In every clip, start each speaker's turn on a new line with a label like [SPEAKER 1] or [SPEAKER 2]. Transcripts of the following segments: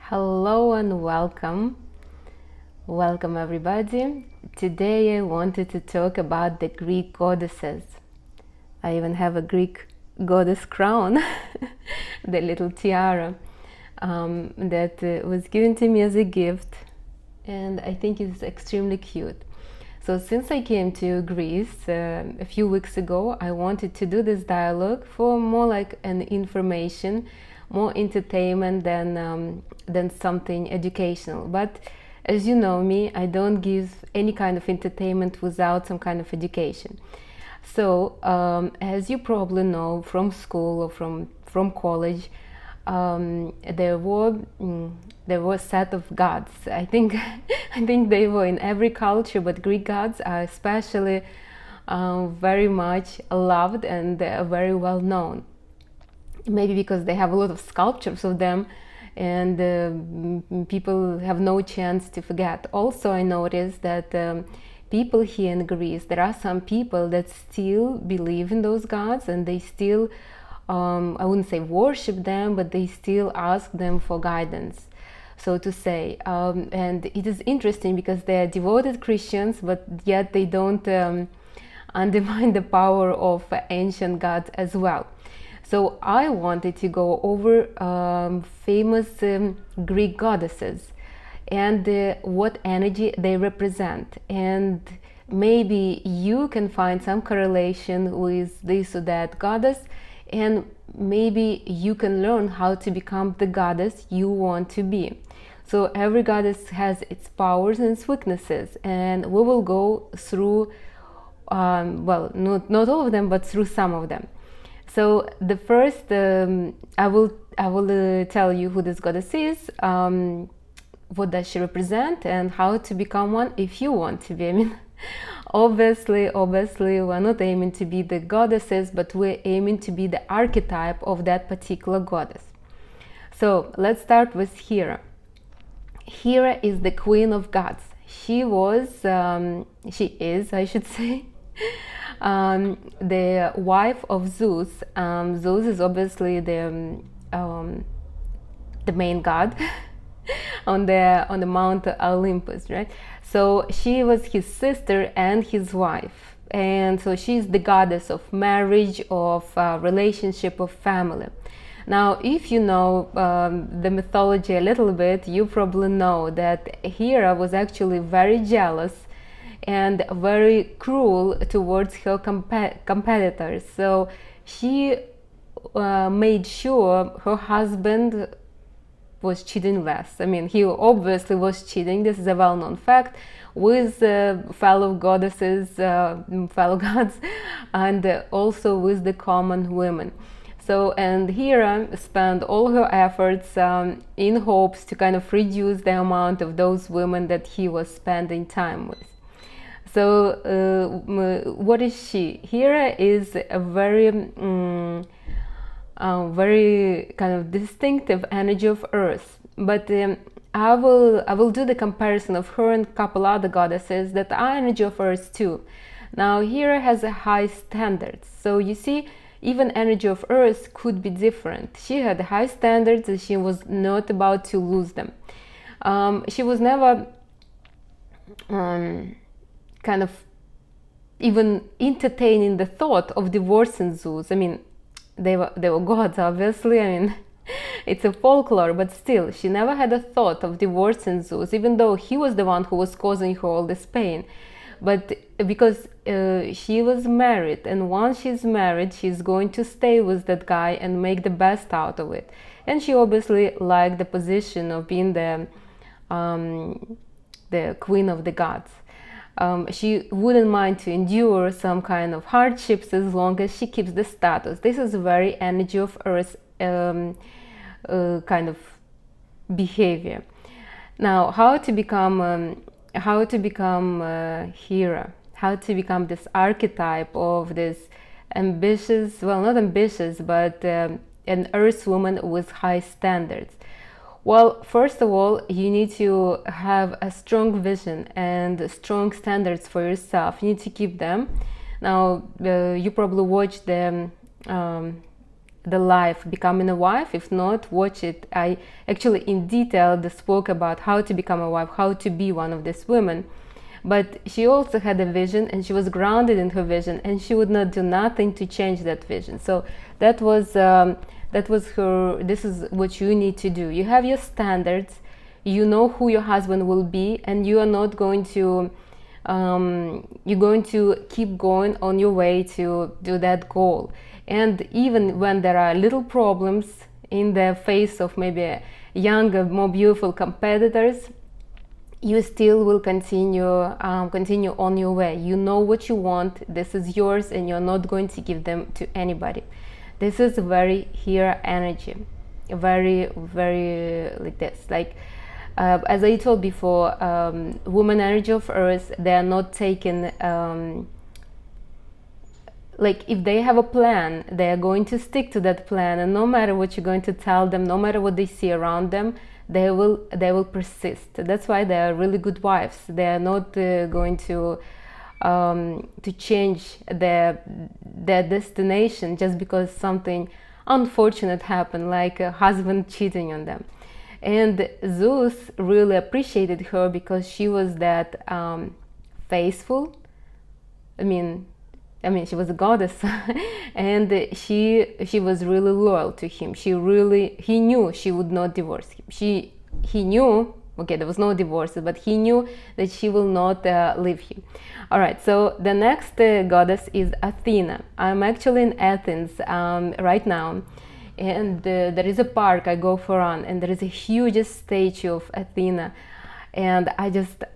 [SPEAKER 1] Hello and welcome. Welcome everybody. Today I wanted to talk about the Greek goddesses. I even have a Greek goddess crown, the little tiara that was given to me as a gift, and I think it's extremely cute. So since I came to Greece a few weeks ago, I wanted to do this dialogue for more like an information, more entertainment than something educational. But as you know me, I don't give any kind of entertainment without some kind of education. So as you probably know from school or from college, there were a set of gods. I think I think they were in every culture, but Greek gods are especially very much loved and very well known. Maybe because they have a lot of sculptures of them, and people have no chance to forget. Also, I noticed that people here in Greece, there are some people that still believe in those gods, and they still I wouldn't say worship them, but they still ask them for guidance, so to say. And it is interesting because they are devoted Christians, but yet they don't undermine the power of ancient gods as well. So I wanted to go over famous Greek goddesses and what energy they represent, and maybe you can find some correlation with this or that goddess, and maybe you can learn how to become the goddess you want to be. So every goddess has its powers and its weaknesses, and we will go through well, not all of them, but through some of them. So the first, I will tell you who this goddess is, what does she represent, and how to become one if you want to be. I mean, obviously, we're not aiming to be the goddesses, but we're aiming to be the archetype of that particular goddess. So let's start with Hera. Hera is the queen of gods. She is, I should say, the wife of Zeus. Zeus is obviously the main god on the Mount Olympus, right? So she was his sister and his wife, and so she's the goddess of marriage, of relationship, of family. Now, if you know the mythology a little bit, you probably know that Hera was actually very jealous and very cruel towards her competitors. So she made sure her husband was cheating less. I mean, he obviously was cheating. This is a well-known fact with fellow goddesses, fellow gods, and also with the common women. So, and Hera spent all her efforts in hopes to kind of reduce the amount of those women that he was spending time with. So, what is she? Hera is a very very kind of distinctive energy of earth, but I will do the comparison of her and a couple other goddesses that are energy of earth too. Now, Hera has a high standards, so you see, even energy of earth could be different. She had high standards and she was not about to lose them. She was never kind of even entertaining the thought of divorcing Zeus. I mean, they were gods, obviously. I mean, it's a folklore, but still, she never had a thought of divorcing Zeus, even though he was the one who was causing her all this pain. But because she was married, and once she's married, she's going to stay with that guy and make the best out of it. And she obviously liked the position of being the queen of the gods. She wouldn't mind to endure some kind of hardships as long as she keeps the status. This is very energy of earth kind of behavior. Now, how to become Hera? How to become this archetype of this ambitious, well, not ambitious, but an earth woman with high standards? Well, first of all, you need to have a strong vision and strong standards for yourself. You need to keep them. Now, you probably watched the the life becoming a wife. If not, watch it. I actually in detail spoke about how to become a wife, how to be one of these women. But she also had a vision, and she was grounded in her vision, and she would not do nothing to change that vision. So that was her. This is what you need to do. You have your standards, you know who your husband will be, and you are not going to you're going to keep going on your way to do that goal. And even when there are little problems in the face of maybe younger, more beautiful competitors, you still will continue on your way. You know what you want, this is yours, and you're not going to give them to anybody. This is very Hera energy, very like this, like as I told before, woman energy of earth, they are not taken like if they have a plan, they are going to stick to that plan, and no matter what you're going to tell them, no matter what they see around them, they will persist. That's why they are really good wives. They are not going to change their destination just because something unfortunate happened, like a husband cheating on them. And Zeus really appreciated her because she was that faithful. I mean, she was a goddess, and she was really loyal to him. He knew she would not divorce him. He knew, okay, there was no divorce, but he knew that she will not leave him. All right, so the next goddess is Athena. I'm actually in Athens right now, and there is a park I go for run, and there is a huge statue of Athena. And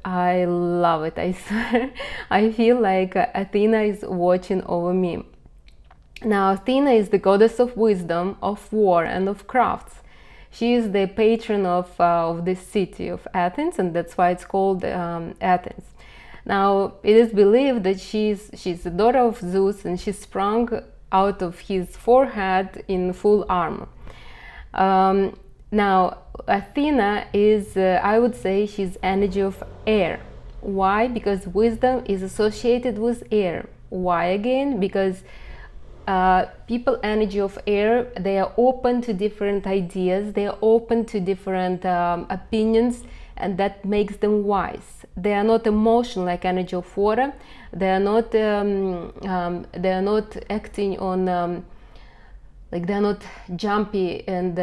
[SPEAKER 1] I love it, I swear. I feel like Athena is watching over me. Now, Athena is the goddess of wisdom, of war, and of crafts. She is the patron of this city of Athens, and that's why it's called Athens. Now, it is believed that she's the daughter of Zeus, and she sprang out of his forehead in full armor. Now, Athena is, I would say, she's energy of air. Why? Because wisdom is associated with air. Why again? Because people energy of air, they are open to different ideas, they are open to different opinions, and that makes them wise. They are not emotional like energy of water. They are not acting on like they're not jumpy and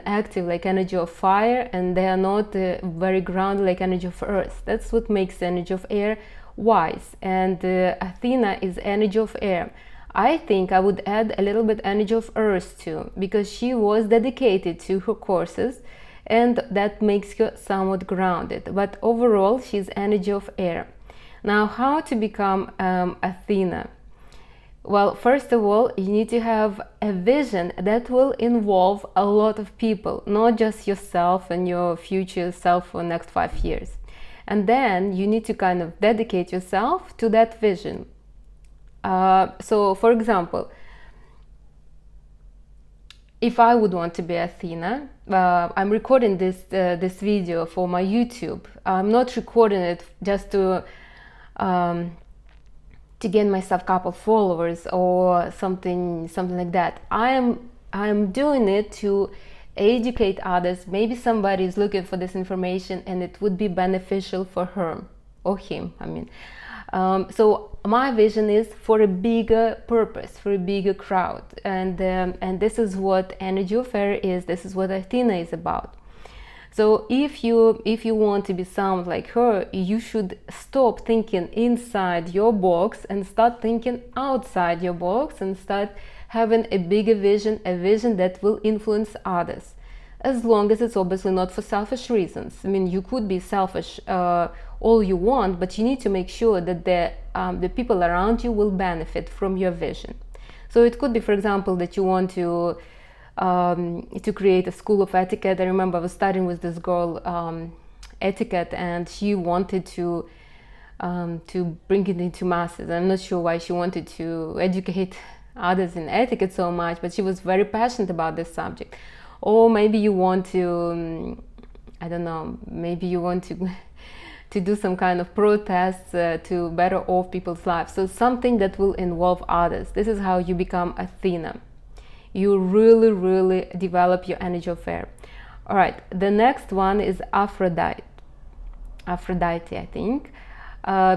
[SPEAKER 1] active like energy of fire, and they are not very grounded like energy of earth. That's what makes the energy of air wise. And Athena is energy of air. I think I would add a little bit energy of earth too, because she was dedicated to her courses, and that makes her somewhat grounded. But overall, she's energy of air. Now, how to become Athena? Well, first of all, you need to have a vision that will involve a lot of people, not just yourself and your future self for the next 5 years. And then you need to kind of dedicate yourself to that vision. So, for example, if I would want to be Athena, I'm recording this video for my YouTube. I'm not recording it just to gain myself a couple followers or something like that. I am doing it to educate others. Maybe somebody is looking for this information and it would be beneficial for her or him. So my vision is for a bigger purpose, for a bigger crowd, and this is what energy of air is. This is what Athena is about. So if you want to be sound like her, you should stop thinking inside your box and start thinking outside your box, and start having a bigger vision, a vision that will influence others. As long as it's obviously not for selfish reasons. You could be selfish all you want, but you need to make sure that the people around you will benefit from your vision. So it could be, for example, that you want to create a school of etiquette. I remember I was studying with this girl etiquette, and she wanted to bring it into masses. I'm not sure why she wanted to educate others in etiquette so much, but she was very passionate about this subject. Or maybe you want to, I don't know, maybe you want to do some kind of protests to better off people's lives. So something that will involve others. This is how you become Athena. you really develop your energy of air. All right, the next one is Aphrodite, I think.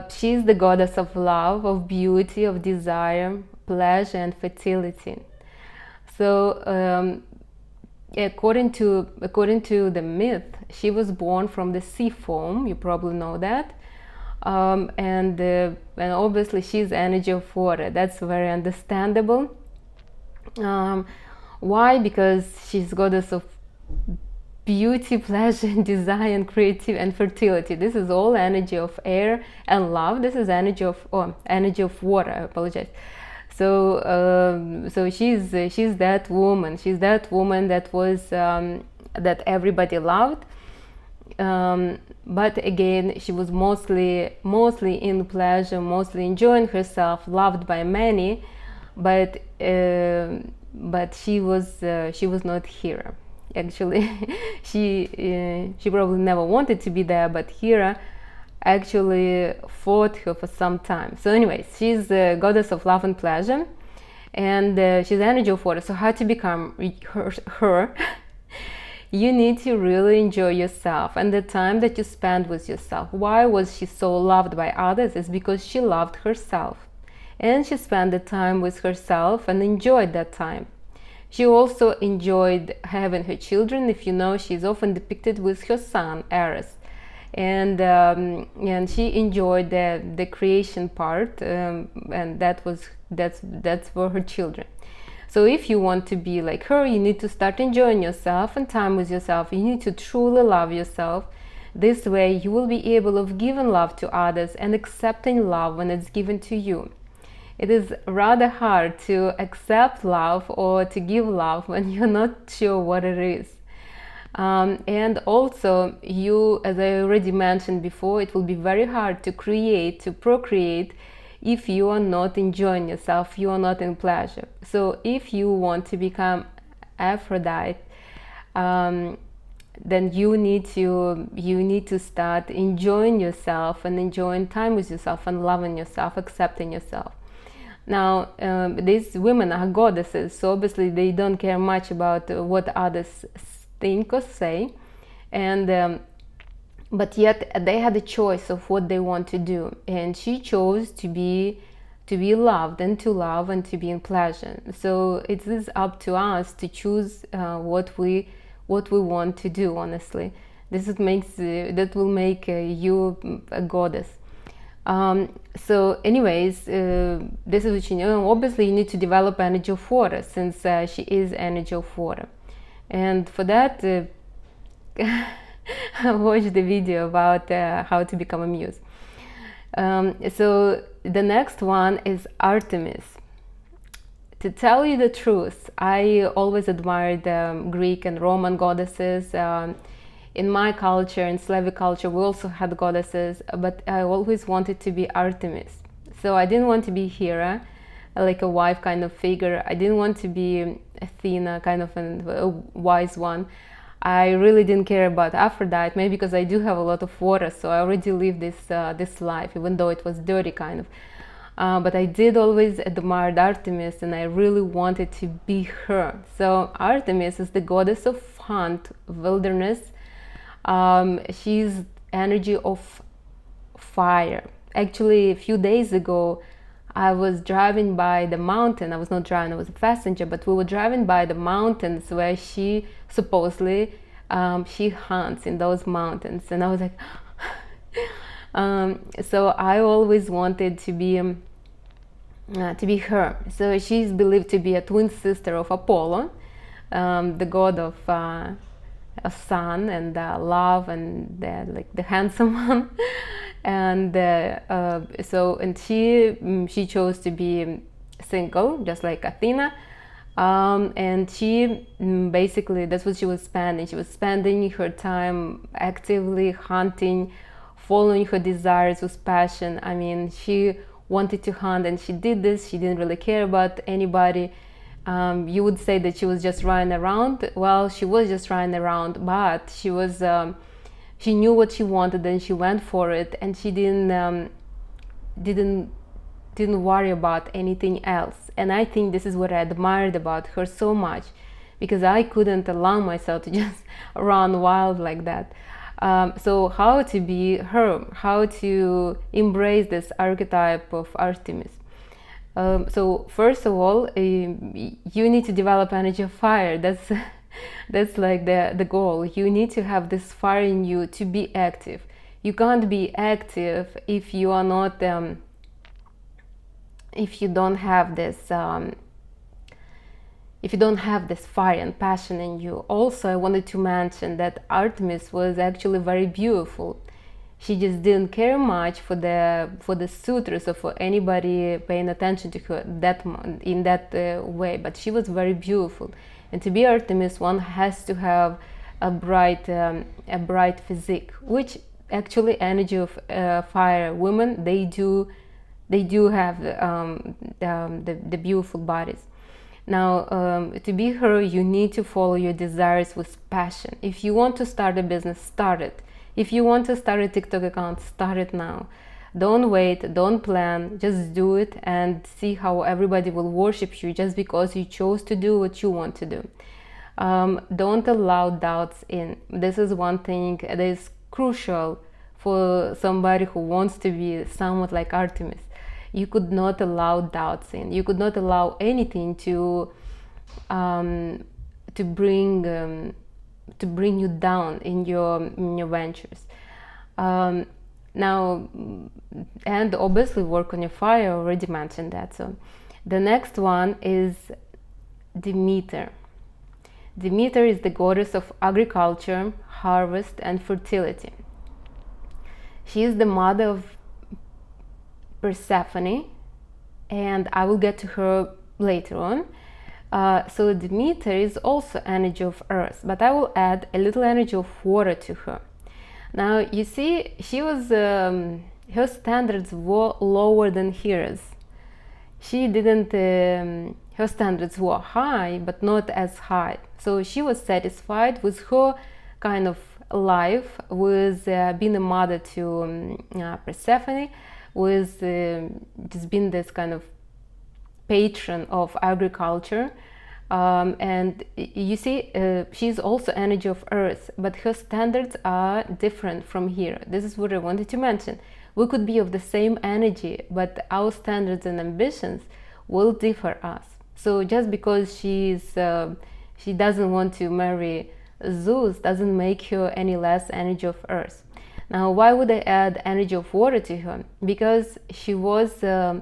[SPEAKER 1] She's the goddess of love, of beauty, of desire, pleasure, and fertility. So according to the myth, she was born from the sea foam. You probably know that. And obviously she's energy of water. That's very understandable. Why? Because she's goddess of beauty, pleasure, and desire, and creative, and fertility. This is all energy of air and love. This is energy of water. I apologize. So she's that woman. She's that woman that was that everybody loved. But again, she was mostly in pleasure, mostly enjoying herself, loved by many. But she was not Hera. Actually, she probably never wanted to be there, but Hera actually fought her for some time. So anyways, she's the goddess of love and pleasure, and she's energy of water. So how to become her? You need to really enjoy yourself and the time that you spend with yourself. Why was she so loved by others? It's because she loved herself, and she spent the time with herself and enjoyed that time. She also enjoyed having her children. If you know, she's often depicted with her son Eros, and she enjoyed the creation part, and that's for her children. So if you want to be like her, you need to start enjoying yourself and time with yourself. You need to truly love yourself. This way you will be able of giving love to others and accepting love when it's given to you. It is rather hard to accept love or to give love when you're not sure what it is. And also, as I already mentioned before, it will be very hard to procreate, if you are not enjoying yourself, you are not in pleasure. So if you want to become Aphrodite, then you need to start enjoying yourself and enjoying time with yourself and loving yourself, accepting yourself. Now, these women are goddesses, so obviously they don't care much about what others think or say, and but yet they had a choice of what they want to do, and she chose to be loved and to love and to be in pleasure. So it is up to us to choose what we want to do. Honestly, that will make you a goddess. So anyways, this is what you know. Obviously you need to develop energy of water, since she is energy of water, and for that watch the video about how to become a muse. So the next one is Artemis. To tell you the truth, I always admired Greek and Roman goddesses. In my culture, in Slavic culture, we also had goddesses, but I always wanted to be Artemis. So I didn't want to be Hera, like a wife kind of figure. I didn't want to be Athena, kind of a wise one. I really didn't care about Aphrodite, maybe because I do have a lot of water, so I already lived this life, even though it was dirty kind of. But I did always admire Artemis, and I really wanted to be her. So Artemis is the goddess of hunt, wilderness. She's energy of fire. Actually, a few days ago, I was driving by the mountain. I was not driving, I was a passenger, but we were driving by the mountains where she supposedly she hunts in those mountains, and I was like so I always wanted to be her. So she's believed to be a twin sister of Apollo, the god of sun and love and like the handsome one. And she chose to be single, just like Athena, and she basically, that's what she was spending. She was spending her time actively hunting, following her desires with passion. I mean, she wanted to hunt, and she did this. She didn't really care about anybody. You would say that she was just running around. Well, she was just running around, but she was she knew what she wanted, and she went for it, and she didn't didn't worry about anything else. And I think this is what I admired about her so much, because I couldn't allow myself to just run wild like that. So how to be her, how to embrace this archetype of Artemis. So first of all, you need to develop energy of fire. That's like the goal. You need to have this fire in you to be active. You can't be active if you are not if you don't have this fire and passion in you. Also, I wanted to mention that Artemis was actually very beautiful. She just didn't care much for the suitors or for anybody paying attention to her in that way, but she was very beautiful. And to be Artemis, one has to have a bright physique, which actually energy of fire women, they do have the beautiful bodies. Now, to be her, you need to follow your desires with passion. If you want to start a business, start it. If you want to start a TikTok account, start it now. Don't wait, don't plan, just do it and see how everybody will worship you just because you chose to do what you want to do. Don't allow doubts in. This is one thing that is crucial for somebody who wants to be somewhat like Artemis. You could not allow doubts in. You could not allow anything to bring you down in your ventures. Now, and obviously work on your fire. I already mentioned that. So the next one is Demeter. Demeter is the goddess of agriculture, harvest, and fertility. She is the mother of Persephone, and I will get to her later on. So Demeter is also energy of earth, but I will add a little energy of water to her. Now you see, she was her standards were lower than Hera's. She didn't. Her standards were high, but not as high. So she was satisfied with her kind of life, with being a mother to Persephone, with just being this kind of patron of agriculture. And you see, she's also energy of earth, but her standards are different from Hera. This is what I wanted to mention. We could be of the same energy, but our standards and ambitions will differ us. So just because she doesn't want to marry Zeus doesn't make her any less energy of earth. Now, why would I add energy of water to her? Because she was so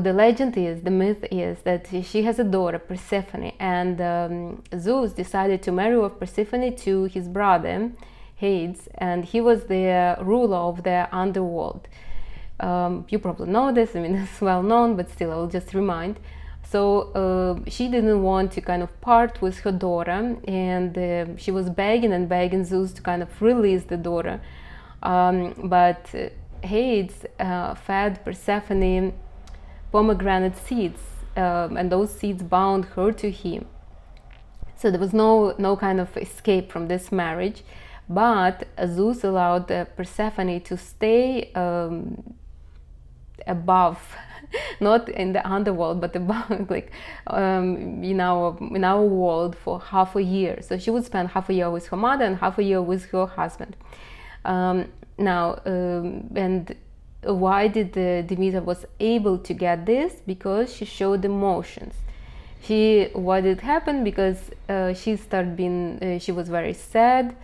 [SPEAKER 1] the legend is, the myth is that she has a daughter, Persephone, and Zeus decided to marry off Persephone to his brother, Hades, and he was the ruler of the underworld. You probably know this, I mean, it's well known, but still I'll just remind. So she didn't want to kind of part with her daughter, and she was begging Zeus to kind of release the daughter. But Hades fed Persephone pomegranate seeds, and those seeds bound her to him. So there was no kind of escape from this marriage, but Zeus allowed Persephone to stay above, not in the underworld, but above, like in our world for half a year. So she would spend half a year with her mother and half a year with her husband. Now, and why did Demeter was able to get this? Because she showed emotions. What did happen? Because she started being, she was very sad,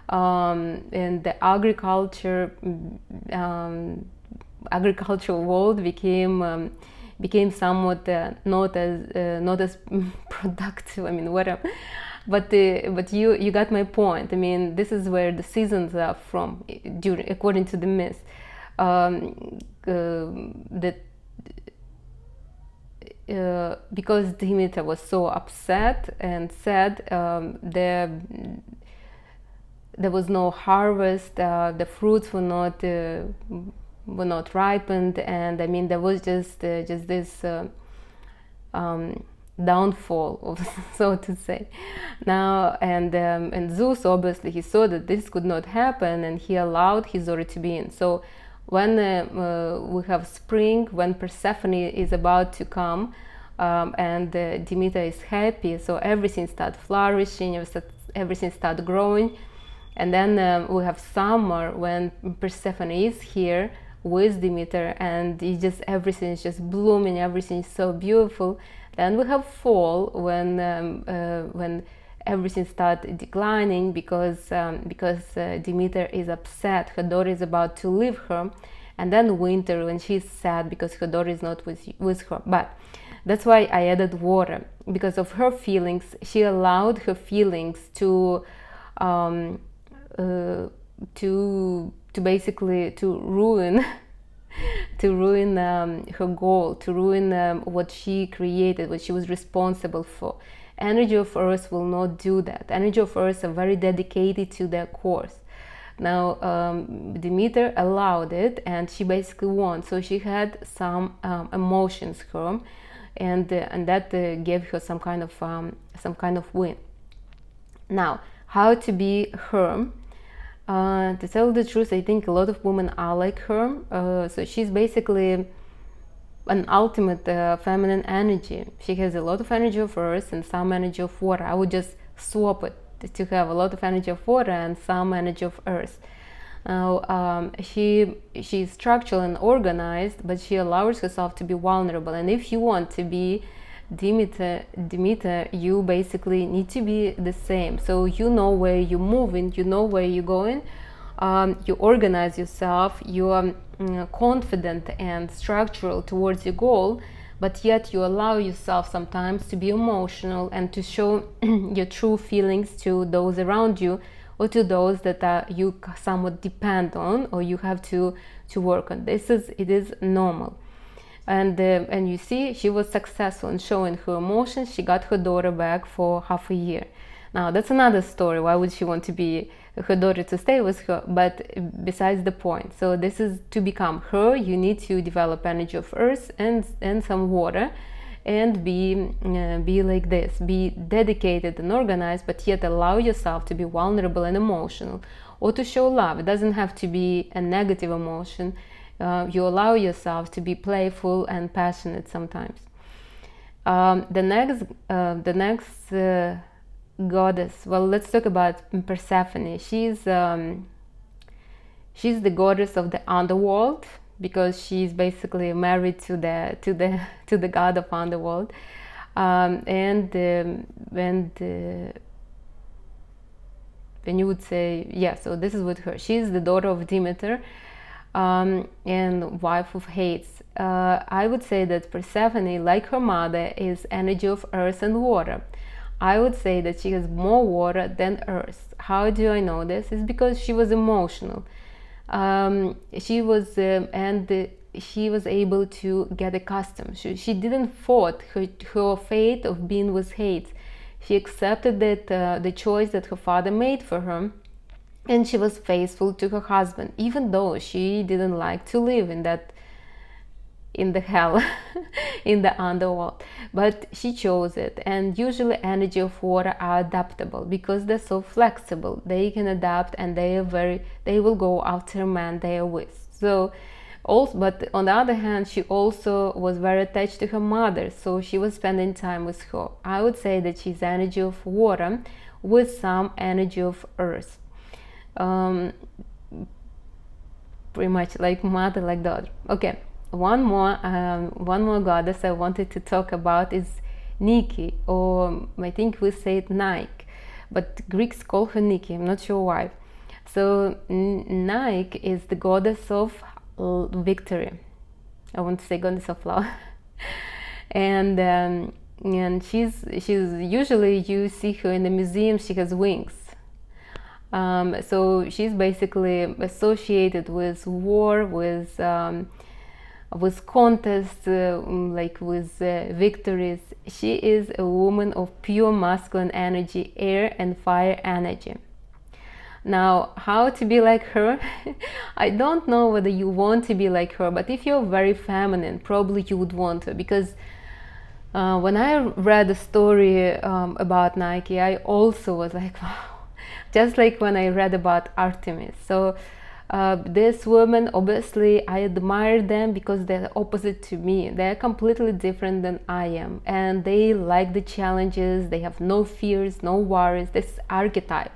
[SPEAKER 1] and the agricultural world became somewhat not as productive. I mean, whatever. But you got my point. I mean, this is where the seasons are from, according to the myth. Because Demeter was so upset and sad, there was no harvest. The fruits were not ripened, and I mean there was just this downfall, so to say. Now, and Zeus, obviously, he saw that this could not happen, and he allowed his daughter to be in. So When we have spring, when Persephone is about to come, and Demeter is happy, so everything starts flourishing, everything starts growing. And then we have summer, when Persephone is here with Demeter, and everything is just blooming, everything is so beautiful. Then we have fall, when everything starts declining because Demeter is upset, her daughter is about to leave her. And then winter, when she's sad because her daughter is not with her. But that's why I added water, because of her feelings. She allowed her feelings to basically to ruin her goal, to ruin what she created, what she was responsible for. Energy of Earth will not do that. Energy of Earth are very dedicated to their course. Now Demeter allowed it, and she basically won. So she had some emotions, her, and that gave her some kind of win. Now, how to be her? To tell the truth, I think a lot of women are like her. So she's basically an ultimate feminine energy. She has a lot of energy of earth and some energy of water. I would just swap it to have a lot of energy of water and some energy of earth. Now she's structural and organized, but she allows herself to be vulnerable. And if you want to be Demeter, you basically need to be the same. So you know where you're moving, you know where you're going, you organize yourself, you are confident and structural towards your goal, but yet you allow yourself sometimes to be emotional and to show your true feelings to those around you, or to those that you somewhat depend on, or you have to work on. It is normal. And you see, she was successful in showing her emotions. She got her daughter back for half a year. Now that's another story. Why would she want to be her daughter to stay with her? But besides the point. So this is to become her. You need to develop energy of earth and some water, and be like this. Be dedicated and organized, but yet allow yourself to be vulnerable and emotional, or to show love. It doesn't have to be a negative emotion. You allow yourself to be playful and passionate sometimes. The next goddess. Well, let's talk about Persephone. She's the goddess of the underworld, because she's basically married to the god of underworld. When you would say, yeah, so this is with her. She's the daughter of Demeter, and wife of Hades. I would say that Persephone, like her mother, is energy of earth and water. I would say that she has more water than earth. How do I know this? It's because she was emotional. She was able to get accustomed. She didn't fought her fate of being with Hades. She accepted that the choice that her father made for her, and she was faithful to her husband, even though she didn't like to live in the hell, in the underworld. But she chose it. And usually energy of water are adaptable, because they're so flexible. They can adapt, and they will go after a man they are with. So also, but on the other hand, she also was very attached to her mother, so she was spending time with her. I would say that she's energy of water with some energy of earth. Pretty much like mother, like daughter. Okay, one more goddess I wanted to talk about is Nike, or I think we say it Nike, but Greeks call her Nike. I'm not sure why. So Nike is the goddess of victory. I want to say goddess of love. and she's usually, you see her in the museum. She has wings. So she's basically associated with war, with contests, like with victories. She is a woman of pure masculine energy, air and fire energy. Now, how to be like her? I don't know whether you want to be like her, but if you're very feminine, probably you would want to, because when I read the story about Nike, I also was like, wow. Just like when I read about Artemis. So This women, obviously, I admire them because they're opposite to me. They're completely different than I am, and they like the challenges. They have no fears, no worries. This archetype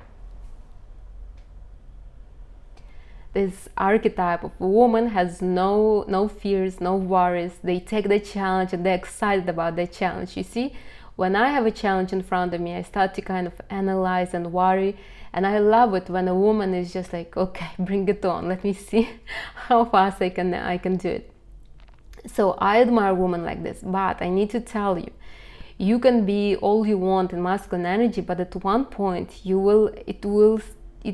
[SPEAKER 1] of a woman has no fears, no worries. They take the challenge and they're excited about the challenge. You see, when I have a challenge in front of me, I start to kind of analyze and worry, and I love it when a woman is just like, okay, bring it on, let me see how fast I can do it. So I admire women like this, but I need to tell you, you can be all you want in masculine energy, but at one point it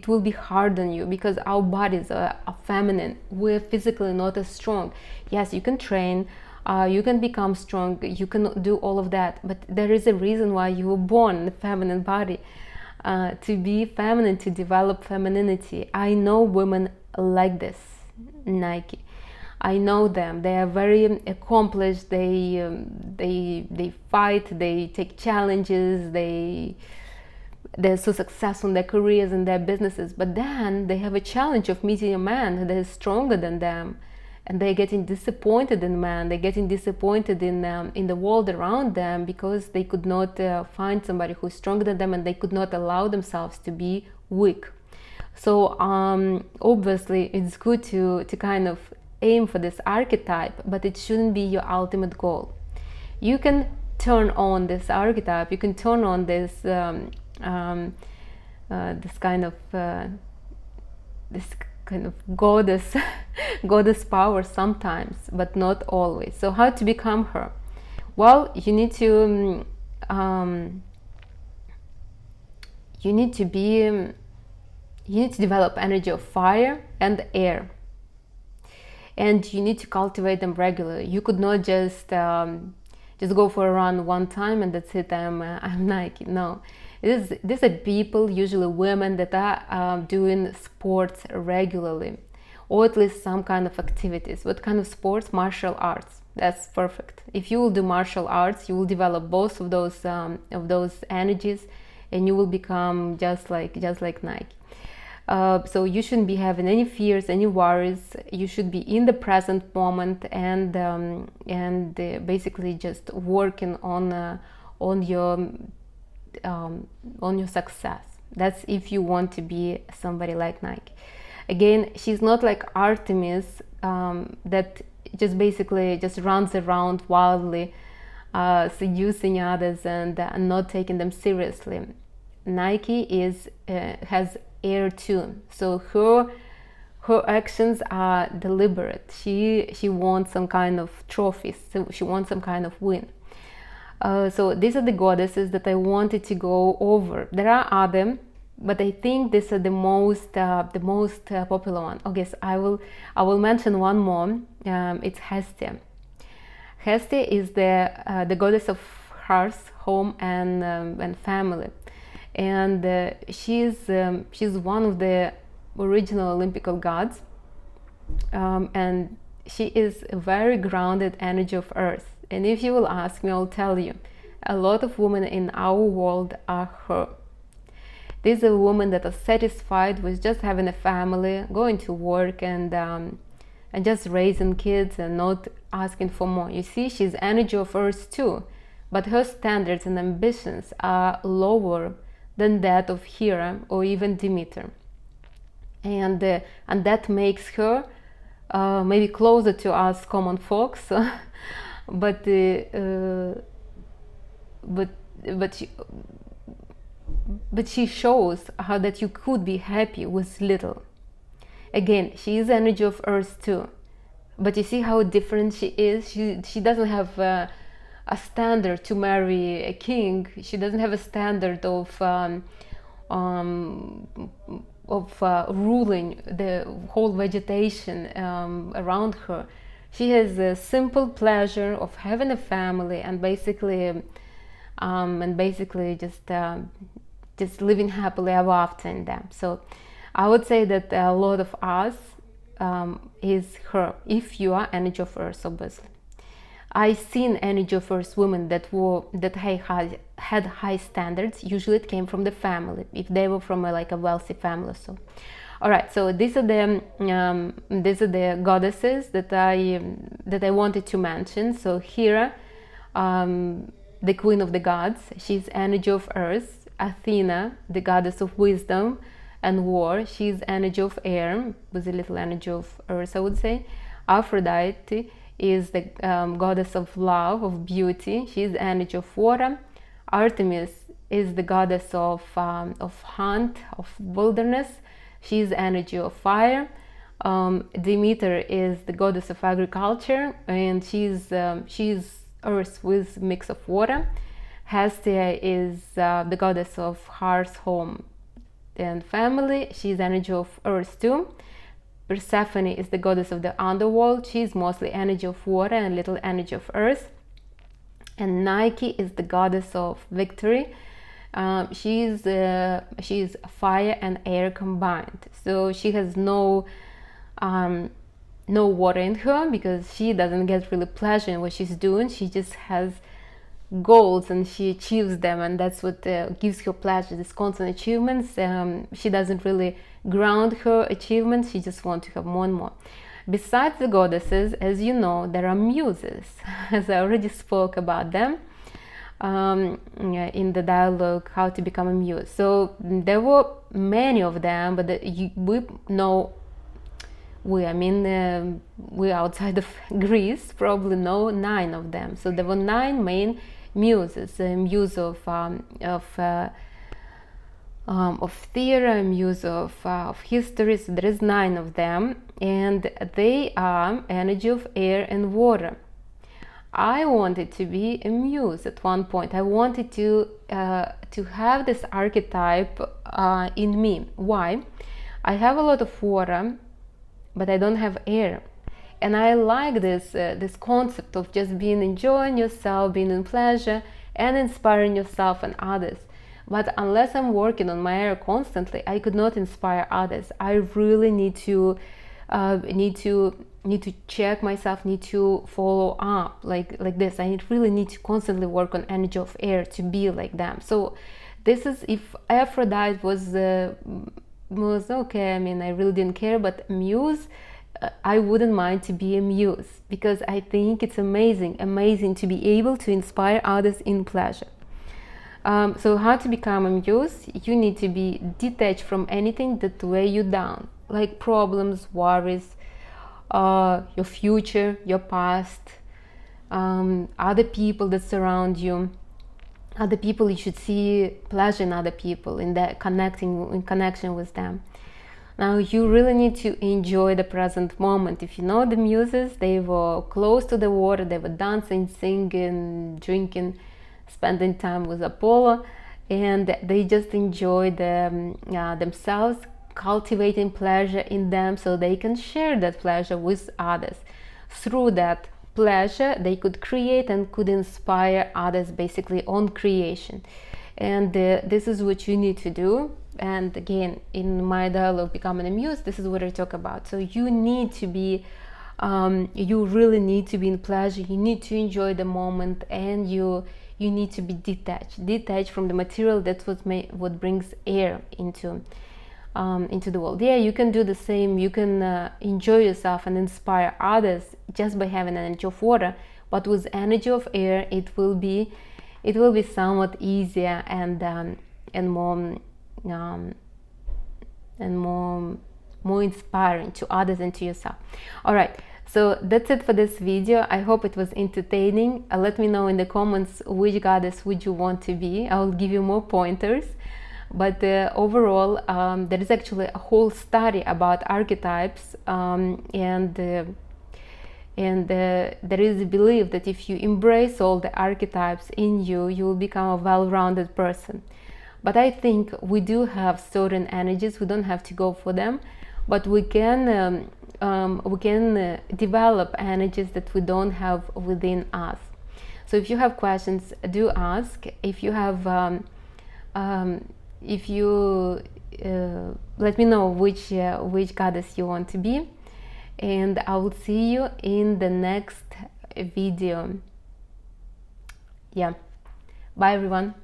[SPEAKER 1] will be hard on you, because our bodies are feminine. We're physically not as strong. Yes, you can train, you can become strong, you can do all of that, but there is a reason why you were born in a feminine body, to be feminine, to develop femininity. I know women like this, Nike. I know them. They are very accomplished. They fight. They take challenges. They're so successful in their careers and their businesses. But then they have a challenge of meeting a man that is stronger than them, and they're getting disappointed in man. They're getting disappointed in the world around them, because they could not find somebody who's stronger than them, and they could not allow themselves to be weak. So obviously, it's good to kind of aim for this archetype, but it shouldn't be your ultimate goal. You can turn on this archetype. You can turn on this this kind of goddess goddess power sometimes, but not always. So how to become her? Well, you need to develop energy of fire and air, and you need to cultivate them regularly. You could not just go for a run one time and that's it, I'm Nike. No, these are people, usually women, that are doing sports regularly, or at least some kind of activities. What kind of sports? Martial arts. That's perfect. If you will do martial arts, you will develop both of those energies, and you will become just like Nike. So you shouldn't be having any fears, any worries. You should be in the present moment, and basically just working on your success. That's if you want to be somebody like Nike. Again, she's not like Artemis, that just runs around wildly, seducing others and not taking them seriously. Nike has air too, so her actions are deliberate. She wants some kind of trophies, so she wants some kind of win. So these are the goddesses that I wanted to go over. There are other, but I think these are the most popular one. Okay, so I will mention one more. It's Hestia. Hestia is the goddess of hearth, home, and family. And she's one of the original Olympic gods, and she is a very grounded energy of earth. And if you will ask me, I'll tell you, a lot of women in our world are her. These are women that are satisfied with just having a family, going to work, and just raising kids, and not asking for more. You see, she's energy of earth too, but her standards and ambitions are lower than that of Hera or even Demeter, and that makes her maybe closer to us common folks, but she shows how that you could be happy with little. Again, she is energy of earth too, but you see how different she is. She doesn't have a standard to marry a king. She doesn't have a standard of ruling the whole vegetation around her. She has a simple pleasure of having a family, and basically just living happily ever after in them. So I would say that a lot of us is her, if you are energy of earth, obviously. I seen energy of Earth women that had high standards. Usually it came from the family, if they were from like a wealthy family. So all right, so these are the goddesses that I wanted to mention. So Hera, the queen of the gods, she's energy of Earth. Athena, the goddess of wisdom and war, she's energy of air with a little energy of Earth, I would say. Aphrodite is the goddess of love, of beauty. She's energy of water. Artemis is the goddess of hunt, of wilderness. She's energy of fire. Demeter is the goddess of agriculture, and she's earth with mix of water. Hestia is the goddess of hearth, home, and family. She's energy of earth too. Persephone is the goddess of the underworld. She's mostly energy of water and little energy of earth. And Nike is the goddess of victory. She's fire and air combined. So she has no water in her, because she doesn't get really pleasure in what she's doing. She just has goals and she achieves them, and that's what gives her pleasure, these constant achievements. She doesn't really ground her achievements, she just wants to have more and more. Besides the goddesses, as you know, there are muses, as I already spoke about them in the dialogue How to Become a Muse. So there were many of them, but we outside of Greece probably know 9 of them. So there were 9 main muses: a muse of theater, a muse of history. So there is 9 of them, and they are energy of air and water. I wanted to be a muse at one point. I wanted to have this archetype in me. Why? I have a lot of water, but I don't have air. And I like this concept of just being enjoying yourself, being in pleasure, and inspiring yourself and others. But unless I'm working on my air constantly, I could not inspire others. I really need to check myself, need to follow up like this. I really need to constantly work on energy of air to be like them. So this is, if Aphrodite was okay, I mean, I really didn't care, but muse, I wouldn't mind to be a muse, because I think it's amazing to be able to inspire others in pleasure. So how to become a muse? You need to be detached from anything that weigh you down, like problems, worries, your future, your past, other people that surround you, other people. You should see pleasure in other people, in connection with them. Now you really need to enjoy the present moment. If you know the muses, they were close to the water, they were dancing, singing, drinking, spending time with Apollo, and they just enjoy themselves, cultivating pleasure in them so they can share that pleasure with others. Through that pleasure, they could create and could inspire others, basically on creation. And this is what you need to do. And again, in my dialogue Becoming a Muse, this is what I talk about. So you need to be you really need to be in pleasure, you need to enjoy the moment, and you need to be detached from the material. That's what brings air into the world. Yeah, you can do the same. You can enjoy yourself and inspire others just by having an energy of water, but with energy of air, it will be somewhat easier and more inspiring to others and to yourself. All right, so that's it for this video. I hope it was entertaining. Let me know in the comments which goddess would you want to be. I will give you more pointers. But overall, there is actually a whole study about archetypes, and there is a belief that if you embrace all the archetypes in you, you will become a well-rounded person. But I think we do have certain energies. We don't have to go for them, but we can develop energies that we don't have within us. So if you have questions, do ask. If you have let me know which goddess you want to be, and I will see you in the next video. Yeah, bye everyone.